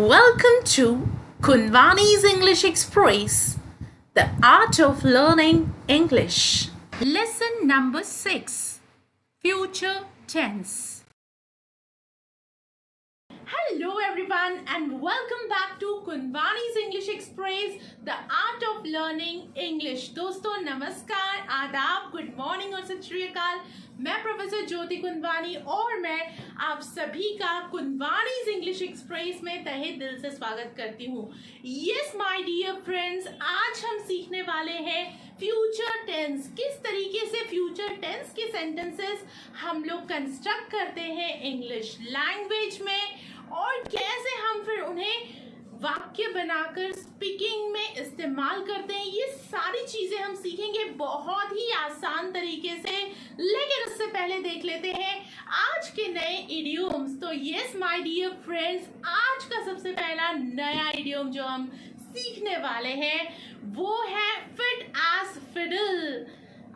Welcome to Kunvani's English Express, the art of learning English. Lesson number 6, Future Tense. Hello everyone and welcome back to Kunvani's English Express, the art of learning English. दोस्तों नमस्कार, आदाब, good morning और सत श्री अकाल। मैं professor ज्योति कुंदवानी और मैं आप सभी का कुंदवानीज इंग्लिश एक्सप्रेस में तहे दिल से स्वागत करती हूँ। यस माय डियर फ्रेंड्स, आज हम सीखने वाले हैं फ्यूचर टेंस। किस तरीके से फ्यूचर टेंस के सेंटेंसेस हम लोग कंस्ट्रक्ट करते हैं इंग्लिश लैंग्वेज में और कैसे हम फिर उन्हें वाक्य बनाकर स्पीकिंग में इस्तेमाल करते हैं। ये सारी चीजें हम सीखेंगे बहुत ही आसान तरीके से, लेकिन उससे पहले देख लेते हैं आज के नए इडियोम्स। तो यस माय डियर फ्रेंड्स, आज का सबसे पहला नया इडियोम जो हम सीखने वाले हैं वो है फिट एज फिडल।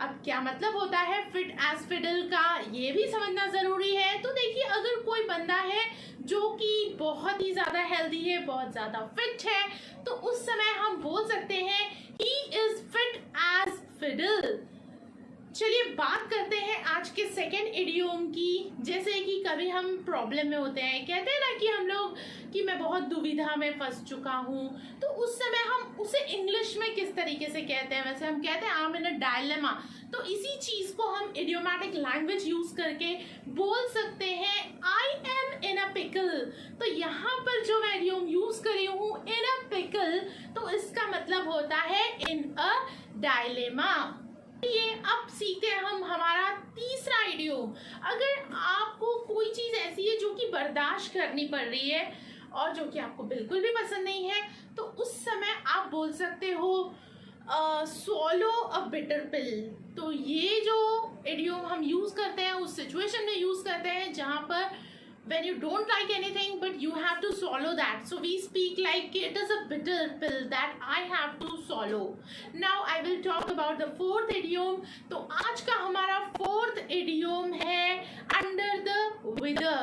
अब क्या मतलब होता है फिट एज फिडल का, ये भी समझना जरूरी है। तो देखिए, अगर कोई बंदा है जो कि बहुत ही ज्यादा हेल्दी है, बहुत ज्यादा फिट है, तो उस समय हम बोल सकते हैं he is fit as fiddle. चलिए बात करते हैं आज के सेकेंड इडियोम की। जैसे कि कभी हम प्रॉब्लम में होते हैं, कहते हैं ना कि हम लोग कि मैं बहुत दुविधा में फंस चुका हूँ, तो उस समय हम उसे इंग्लिश में किस तरीके से कहते हैं? वैसे हम कहते हैं I am in a dilemma. तो इसी चीज को हम इडियोमैटिक लैंग्वेज यूज करके बोल सकते हैं I am in a pickle. तो यहाँ पर जो मैं इडियोम यूज करी हूँ इन अ पिकल, तो इसका मतलब होता है इन अ डायलेमा। ये अब सीखते हैं हम हमारा तीसरा इडियोम। अगर आपको कोई चीज ऐसी है जो कि बर्दाश्त करनी पड़ रही है और जो कि आपको बिल्कुल भी पसंद नहीं है, तो उस समय आप बोल सकते हो swallow a bitter pill। तो ये जो इडियोम हम यूज करते हैं उस सिचुएशन में यूज करते हैं जहां पर when you don't like anything but you have to swallow that, so we speak like it is a bitter pill that I have to swallow. Now I will talk about the fourth idiom। तो आज का हमारा fourth इडियोम है under the weather।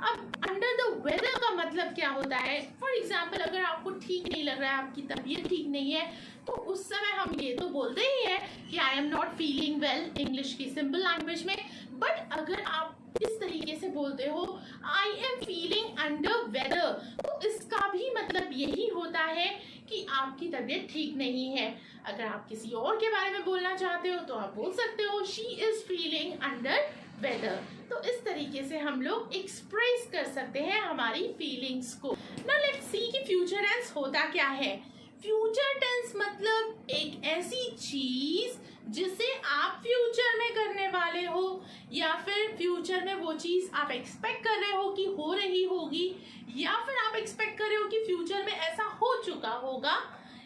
अब under the weather का मतलब क्या होता है? फॉर एग्जाम्पल, अगर आपको ठीक नहीं लग रहा है, आपकी तबीयत ठीक नहीं है, तो उस समय हम ये तो बोलते ही है कि I am not feeling well, English की सिंपल लैंग्वेज में। बट अगर आप इस तरीके से बोलते हो I am feeling under weather, तो इसका भी मतलब यही होता है कि आपकी तबीयत ठीक नहीं है। अगर आप किसी और के बारे में बोलना चाहते हो तो आप बोल सकते हो she is feeling under weather. तो इस तरीके से हम लोग एक्सप्रेस कर सकते हैं हमारी फीलिंग्स को। नाउ लेट्स सी कि फ्यूचर टेंस होता क्या है। फ्यूचर टेंस मतलब एक ऐसी चीज जिसे आप फ्यूचर में करने वाले हो, या फिर फ्यूचर में वो चीज आप एक्सपेक्ट कर रहे हो कि हो रही होगी, या फिर आप एक्सपेक्ट कर रहे हो कि फ्यूचर में ऐसा हो चुका होगा,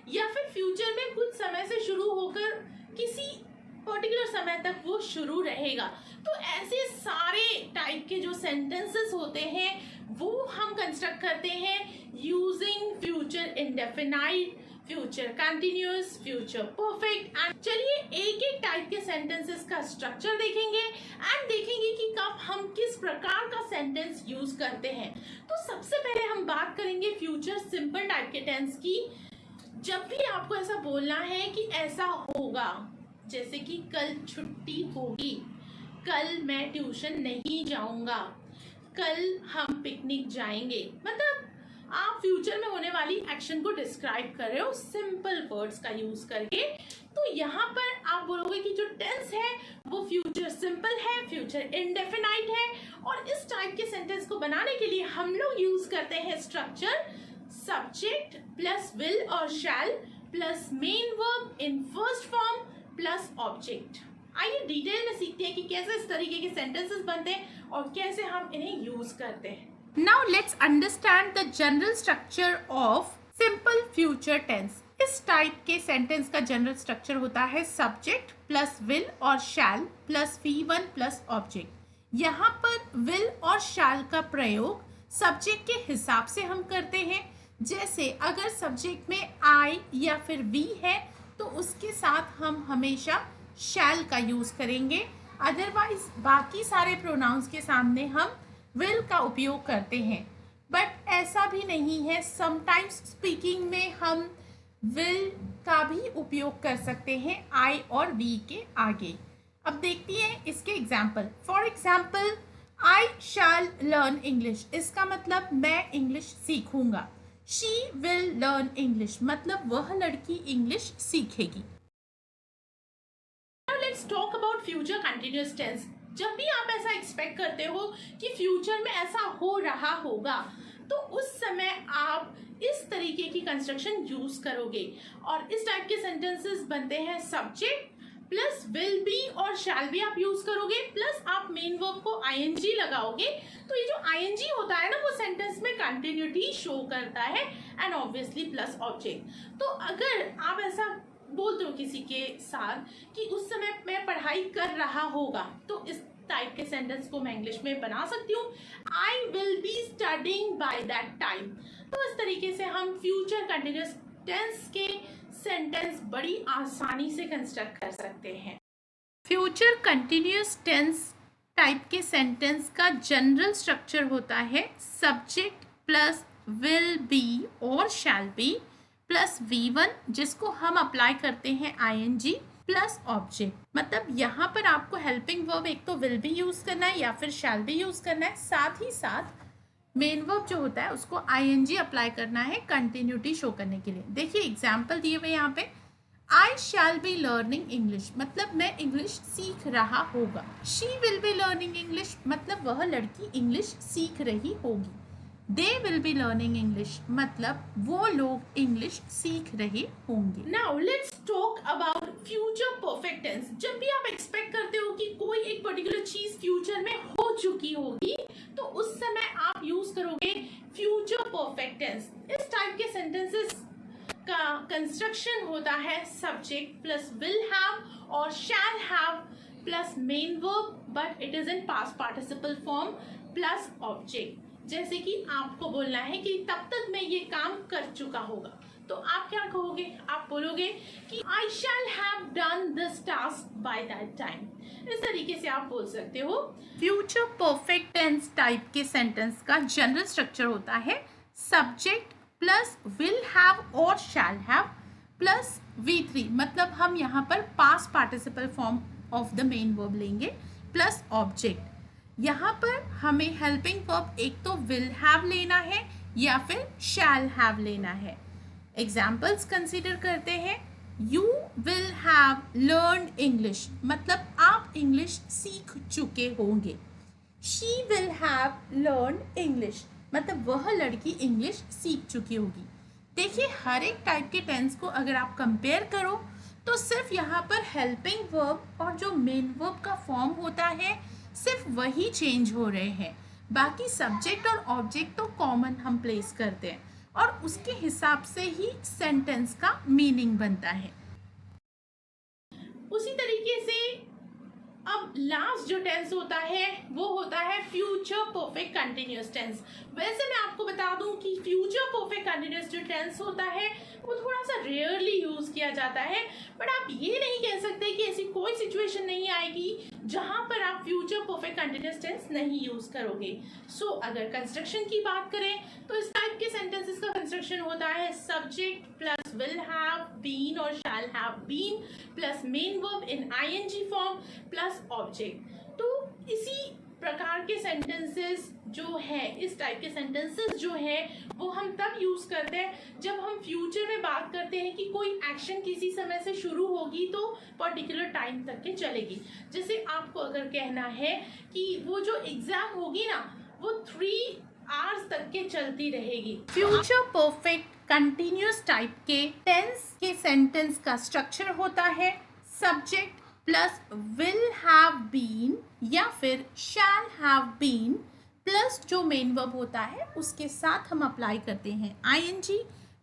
या फिर फ्यूचर में कुछ समय से शुरू होकर किसी पर्टिकुलर समय तक वो शुरू रहेगा। तो ऐसे सारे टाइप के जो सेंटेंसेस होते हैं वो हम कंस्ट्रक्ट करते हैं using future indefinite, future continuous, future perfect. And चलिए एक एक टाइप के सेंटेंसेस का स्ट्रक्चर देखेंगे एंड देखेंगे कि कब हम किस प्रकार का सेंटेंस यूज करते हैं। तो सबसे पहले हम बात करेंगे फ्यूचर सिंपल टाइप के टेंस की। जब भी आपको ऐसा बोलना है कि ऐसा होगा, जैसे कि कल छुट्टी होगी, कल मैं ट्यूशन नहीं जाऊंगा, कल हम पिकनिक जाएंगे, मतलब आप फ्यूचर में होने वाली एक्शन को डिस्क्राइब कर रहे हो सिंपल वर्ड्स का यूज करके। तो यहाँ पर आप बोलोगे कि जो टेंस है वो फ्यूचर सिंपल है, फ्यूचर इंडेफिनाइट है। और इस टाइप के सेंटेंस को बनाने के लिए हम लोग यूज करते हैं स्ट्रक्चर सब्जेक्ट प्लस विल और शैल plus main verb in first form plus object. आइए डिटेल में सीखते हैं कि कैसे इस तरीके के सेंटेंसेस बनते हैं और कैसे हम इन्हें यूज करते हैं। Now let's understand the general structure of simple future tense। इस टाइप के सेंटेंस का जनरल स्ट्रक्चर होता है सब्जेक्ट प्लस विल और शैल प्लस V1 प्लस ऑब्जेक्ट। यहाँ पर विल और शैल का प्रयोग सब्जेक्ट के हिसाब से हम करते हैं। जैसे अगर सब्जेक्ट में I या फिर V है तो उसके साथ हम हमेशा शैल का यूज करेंगे, अदरवाइज बाकी सारे प्रोनाउंस के सामने हम विल का उपयोग करते हैं। बट ऐसा भी नहीं है, समटाइम्स स्पीकिंग में हम विल का भी उपयोग कर सकते हैं आई और वी के आगे। अब देखती हैं इसके example. For example, I shall learn English, इसका मतलब मैं इंग्लिश सीखूंगा। शी विल लर्न इंग्लिश, मतलब वह लड़की इंग्लिश सीखेगी। Now let's talk about future continuous tense। जब भी आप ऐसा एक्सपेक्ट करते हो कि फ्यूचर में ऐसा हो रहा होगा, तो उस समय आप इस तरीके की कंस्ट्रक्शन यूज करोगे। और इस टाइप के सेंटेंसेस बनते हैं सब्जेक्ट प्लस विल बी और शैल बी आप यूज करोगे, प्लस आप मेन वर्ब को आईएनजी लगाओगे। तो ये जो आईएनजी होता है ना, वो सेंटेंस में कंटिन्यूटी शो करता है, एंड ऑब्वियसली प्लस ऑब्जेक्ट। तो अगर आप ऐसा बोलते हो किसी के साथ कि उस समय मैं पढ़ाई कर रहा होगा, तो इस टाइप के सेंटेंस को मैं इंग्लिश में बना सकती हूँ, I will be studying bye that time. तो इस तरीके से हम फ्यूचर कंटिन्यूअस टेंस के सेंटेंस बड़ी आसानी से कंस्ट्रक्ट कर सकते हैं। फ्यूचर कंटिन्यूअस टेंस टाइप के सेंटेंस का जनरल स्ट्रक्चर होता है सब्जेक्ट प्लस विल बी और शैल बी प्लस V1, जिसको हम अप्लाई करते हैं ING प्लस ऑब्जेक्ट। मतलब यहाँ पर आपको हेल्पिंग वर्ब एक तो विल बी यूज करना है या फिर शैल बी यूज करना है, साथ ही साथ मेन वर्ब जो होता है उसको ING अप्लाई करना है कंटिन्यूटी शो करने के लिए। देखिए एग्जाम्पल दिए हुए यहाँ पे, I shall be learning English, मतलब मैं इंग्लिश सीख रहा होगा। She will be learning English, मतलब वह लड़की इंग्लिश सीख रही होगी। They will be learning English, मतलब वो लोग इंग्लिश सीख रहे होंगे। Now let's talk about future perfect tense. जब भी आप एक्सपेक्ट करते हो कि कोई एक पर्टिकुलर चीज फ्यूचर में हो चुकी होगी, तो उस समय आप यूज करोगे फ्यूचर परफेक्ट टेंस। इस टाइप के सेंटेंसेस का कंस्ट्रक्शन होता है सब्जेक्ट प्लस विल हैव और shall have plus main verb, but it is in past participle form plus object. जैसे कि आपको बोलना है कि तब तक मैं ये काम कर चुका होगा, तो आप क्या कहोगे? आप बोलोगे कि I shall have done this task by that time. इस तरीके से आप बोल सकते हो। फ्यूचर परफेक्ट टेंस टाइप के सेंटेंस का जनरल स्ट्रक्चर होता है सब्जेक्ट प्लस विल हैव और शैल हैव प्लस V3, मतलब हम यहाँ पर past participle form of the main verb लेंगे प्लस ऑब्जेक्ट। यहाँ पर हमें हेल्पिंग वर्ब एक तो विल हैव लेना है या फिर शैल हैव लेना है। एग्जाम्पल्स कंसीडर करते हैं। You will have learned English, मतलब आप इंग्लिश सीख चुके होंगे। She will have learned English, मतलब वह लड़की इंग्लिश सीख चुकी होगी। देखिए हर एक टाइप के टेंस को अगर आप कंपेयर करो तो सिर्फ यहाँ पर हेल्पिंग वर्ब और जो मेन वर्ब का फॉर्म होता है सिर्फ वही चेंज हो रहे हैं, बाकी सब्जेक्ट और ऑब्जेक्ट तो कॉमन हम प्लेस करते हैं और उसके हिसाब से ही सेंटेंस का मीनिंग बनता है। उसी तरीके से अब लास्ट जो टेंस होता है वो होता है फ्यूचर परफेक्ट कंटिन्यूअस टेंस। वैसे मैं आपको बता दूं कि फ्यूचर परफेक्ट कंटिन्यूअस जो टेंस होता है वो थोड़ा सा रेयरली यूज किया जाता है, बट आप ये नहीं कह सकते कि ऐसी कोई सिचुएशन नहीं आएगी जहां पर आप फ्यूचर परफेक्ट कंटिन्यूअस टेंस नहीं यूज करोगे। सो अगर कंस्ट्रक्शन की बात करें तो इस टाइप के सेंटेंसेस का कंस्ट्रक्शन होता है subject plus will have been और shall have been plus main verb in ING form plus object. तो इसी प्रकार के सेंटेंसेस जो है, इस टाइप के सेंटेंसेस जो है वो हम तब यूज करते हैं जब हम फ्यूचर में बात करते हैं कि कोई एक्शन किसी समय से शुरू होगी तो पर्टिकुलर टाइम तक के चलेगी। जैसे आपको अगर कहना है कि वो जो एग्जाम होगी ना वो 3 आवर्स तक के चलती रहेगी। फ्यूचर परफेक्ट कंटिन्यूअस टाइप के टेंस के सेंटेंस का स्ट्रक्चर होता है subject plus will have been या फिर शैल हैव बीन प्लस जो मेन वर्ब होता है उसके साथ हम अप्लाई करते हैं आईएनजी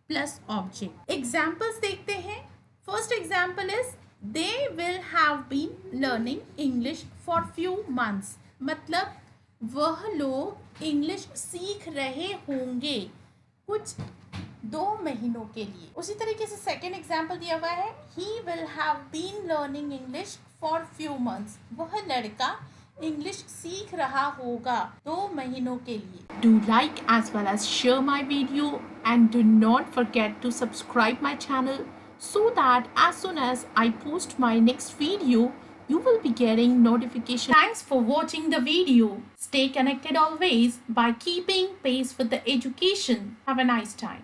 प्लस ऑब्जेक्ट। एग्जाम्पल्स देखते हैं। First example is they will have been learning English for few months, मतलब वह लोग इंग्लिश सीख रहे होंगे कुछ 2 महीनों के लिए। उसी तरीके से सेकेंड एग्जाम्पल दिया हुआ है he will have been learning English for few months, वह लड़का इंग्लिश सीख रहा होगा 2 महीनों के लिए. Do like as well as share my video and do not forget to subscribe my channel so that as soon as I post my next video, you will be getting notification. Thanks for watching the video. Stay connected always by keeping pace with the education. Have a nice time.